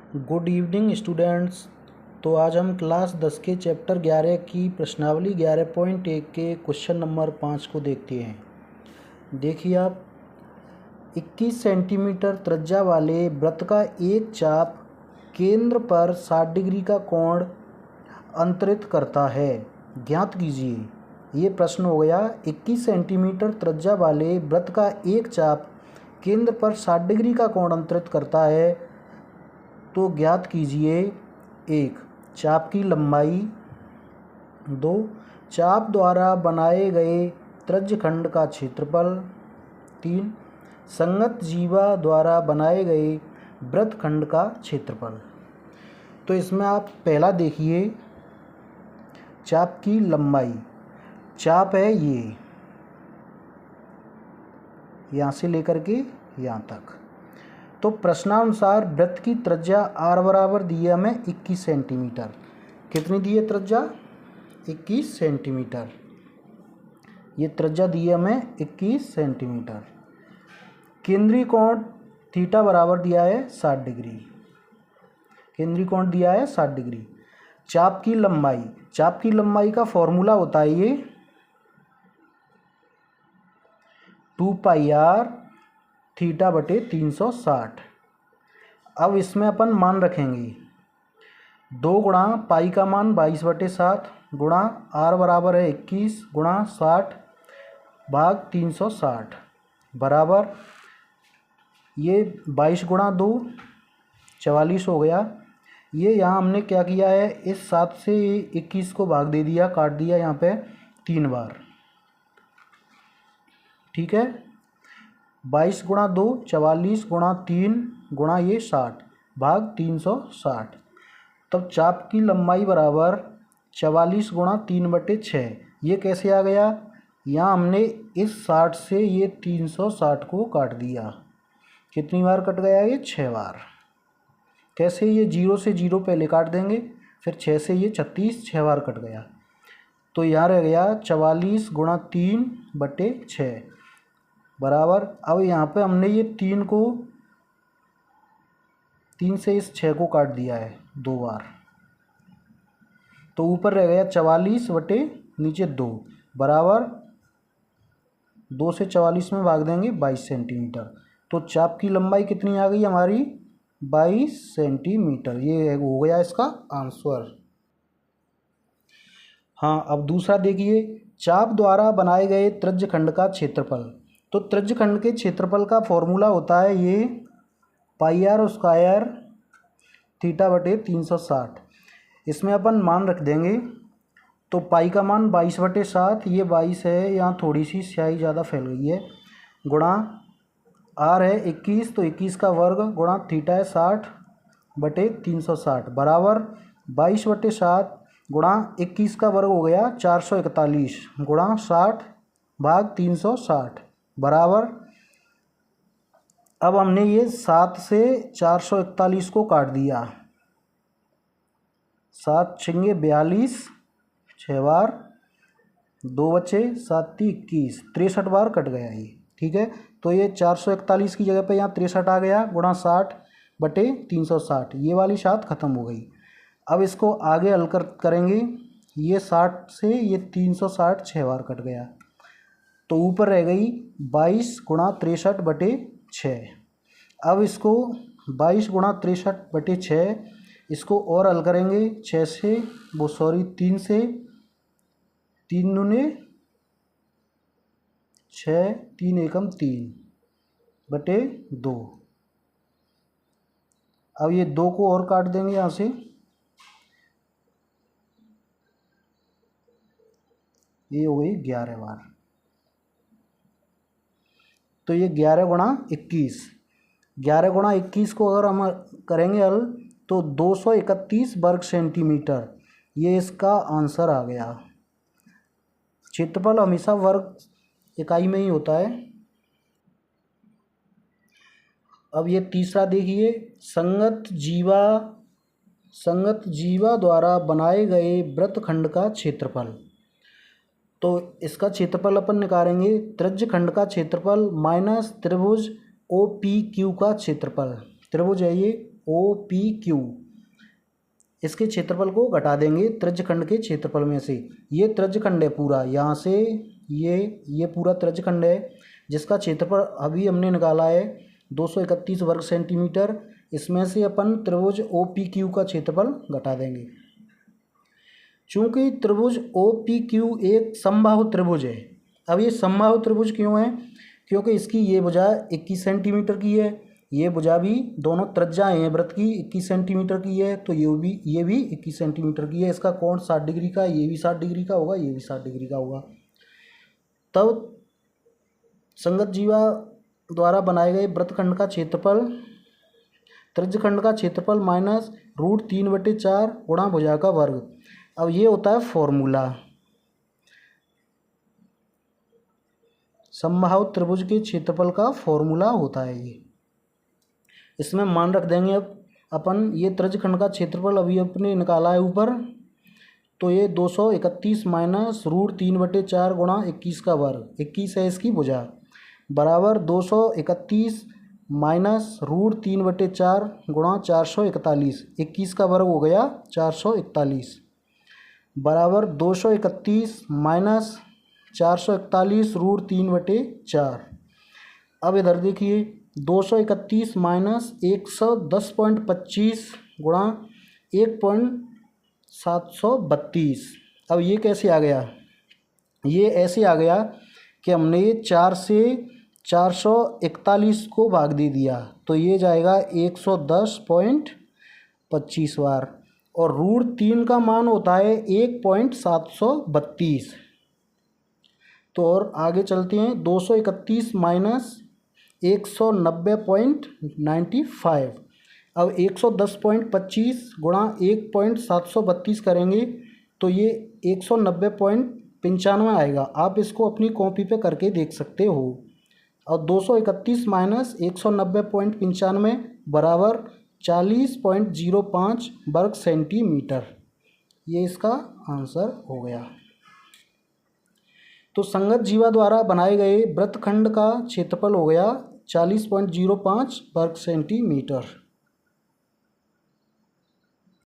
Good evening students. तो आज हम क्लास 10 के चैप्टर 11 की प्रश्नावली 11.1 के क्वेश्चन नंबर 5 को देखते हैं। देखिए आप, 21 सेंटीमीटर त्रिज्या वाले वृत्त का एक चाप केंद्र पर 60 डिग्री का कोण अंतरित करता है, ज्ञात कीजिए। ये प्रश्न हो गया। 21 सेंटीमीटर त्रिज्या वाले वृत्त का एक चाप केंद्र पर 60 डिग्री का कोण अंतरित करता है, तो ज्ञात कीजिए। 1. चाप की लंबाई। 2. चाप द्वारा बनाए गए त्रिज्यखंड का क्षेत्रफल। 3. संगत जीवा द्वारा बनाए गए वृत्तखंड का क्षेत्रफल। तो इसमें आप पहला देखिए, चाप की लंबाई। चाप है ये, यहाँ से लेकर के यहाँ तक। तो प्रश्नानुसार वृत्त की त्रिज्या r बराबर दी है हमें 21 सेंटीमीटर। कितनी दी है त्रिज्या? 21 सेंटीमीटर। ये त्रिज्या दी है हमें 21 सेंटीमीटर। केंद्रीय कोण थीटा बराबर दिया है 60 डिग्री। केंद्रीय कोण दिया है 60 डिग्री। चाप की लंबाई। चाप की लंबाई का फॉर्मूला होता है ये 2 पाई r थीटा बटे 360। अब इसमें अपन मान रखेंगे 2 गुणा पाई का मान 22/7 गुणा r बराबर है 21 गुणा 60 भाग 360 बराबर ये 22 गुणा 2 44 हो गया। ये यहाँ हमने क्या किया है, इस 7 से 21 को भाग दे दिया, काट दिया यहाँ पे 3 बार। ठीक है, 22 गुणा 2 44 गुणा 3 गुणा ये 60 भाग 360। तब चाप की लंबाई बराबर 44 गुणा 3/6। ये कैसे आ गया? यहाँ हमने इस 60 से ये 360 को काट दिया। कितनी बार कट गया? ये 6 बार। कैसे? ये 0 से 0 पहले काट देंगे, फिर 6 से ये 36, 6 बार कट गया। तो यहाँ रह गया 44 गुणा 3/6 बराबर। अब यहाँ पे हमने ये 3 से इस 6 को काट दिया है 2 बार, तो ऊपर रह गया 44 बटे नीचे 2 बराबर 2 से 44 में भाग देंगे 22 सेंटीमीटर। तो चाप की लंबाई कितनी आ गई हमारी? 22 सेंटीमीटर। ये हो गया इसका आंसर। हाँ, अब दूसरा देखिए, चाप द्वारा बनाए गए त्रिज्यखंड का क्षेत्रफल। तो त्रिज्यखंड के क्षेत्रफल का फॉर्मूला होता है ये पाई r स्क्वायर थीटा बटे 360। इसमें अपन मान रख देंगे। तो पाई का मान 22/7, ये 22 है, यहाँ थोड़ी सी स्याही ज़्यादा फैल गई है, गुणा r है 21, तो 21 का वर्ग गुणा थीटा है 60 बटे 360 बराबर 22/7 गुणा 21 का वर्ग हो गया 441 गुणा 60 भाग 360 बराबर। अब हमने ये 7 से 441 को काट दिया, 7 छंगे 42, 6 बार, 2 बचे, 7 21, 63 बार कट गया ये। ठीक है, तो ये 441 की जगह पे यहाँ 63 आ गया गुणा 60 बटे 360। ये वाली 7 खत्म हो गई। अब इसको आगे हल करेंगे। ये 60 से ये 360 6 बार कट गया, तो ऊपर रह गई 22 गुणा 63 बटे 6। अब इसको 22 गुणा 63 बटे 6 इसको और हल करेंगे 6 से, 3 से, 3 दूने 6, 3 एकम 3 बटे 2। अब ये 2 को और काट देंगे यहाँ से, ये हो गई 11 बार। तो ये 11 गुणा 21, 11 गुणा 21 को अगर हम करेंगे हल तो 231 वर्ग सेंटीमीटर, ये इसका आंसर आ गया। क्षेत्रफल हमेशा वर्ग इकाई में ही होता है। अब ये तीसरा देखिए, संगत जीवा द्वारा बनाए गए वृत्तखंड का क्षेत्रफल। तो इसका क्षेत्रफल अपन निकालेंगे त्रिज्यखंड का क्षेत्रफल माइनस त्रिभुज OPQ का क्षेत्रफल। त्रिभुज है ये OPQ, इसके क्षेत्रफल को घटा देंगे त्रिज्यखंड के क्षेत्रफल में से। ये त्रिज्यखंड है पूरा, यहाँ से ये पूरा त्रिज्यखंड है जिसका क्षेत्रफल अभी हमने निकाला है 231 वर्ग सेंटीमीटर। इसमें से अपन त्रिभुज OPQ का क्षेत्रफल घटा देंगे। चूँकि त्रिभुज OPQ एक समबाहु त्रिभुज है। अब ये समबाहु त्रिभुज क्यों है? क्योंकि इसकी ये भुजा 21 सेंटीमीटर की है, ये भुजा भी, दोनों त्रिज्याएँ हैं वृत्त की 21 सेंटीमीटर की है, तो ये भी 21 सेंटीमीटर की है। इसका कोण 60 डिग्री का, ये भी 60 डिग्री का होगा, ये भी 60 डिग्री का होगा। तब संगत जीवा द्वारा बनाए गए वृत्तखंड का क्षेत्रफल त्रिज्यखंड का क्षेत्रफल माइनस √3/4 गुणा भुजा का वर्ग। अब ये होता है फॉर्मूला, समबाहु त्रिभुज के क्षेत्रफल का फॉर्मूला होता है ये। इसमें मान रख देंगे अब अपन, ये त्रिज्यखंड का क्षेत्रफल अभी अपने निकाला है ऊपर, तो ये 231 माइनस √3/4 गुणा 21 का वर्ग, 21 है इसकी भुजा, बराबर 231 माइनस √3/4 गुणा 441, 21 का वर्ग हो गया 441, बराबर 231 माइनस 441 √3/4। अब इधर देखिए 231 माइनस 110.25 गुणा 1.732। अब ये कैसे आ गया? ये ऐसे आ गया कि हमने 4 से 441 को भाग दे दिया, तो ये जाएगा 110.25 बार, और √3 का मान होता है 1.732। तो और आगे चलते हैं, 231 माइनस 190.95। अब 110.25 गुणा 1.732 करेंगे तो ये 190.95 आएगा। आप इसको अपनी कॉपी पे करके देख सकते हो। और 231 माइनस 190.95 बराबर 40.05 वर्ग सेंटीमीटर, ये इसका आंसर हो गया। तो संगत जीवा द्वारा बनाए गए वृत्तखंड का क्षेत्रफल हो गया 40.05 वर्ग सेंटीमीटर।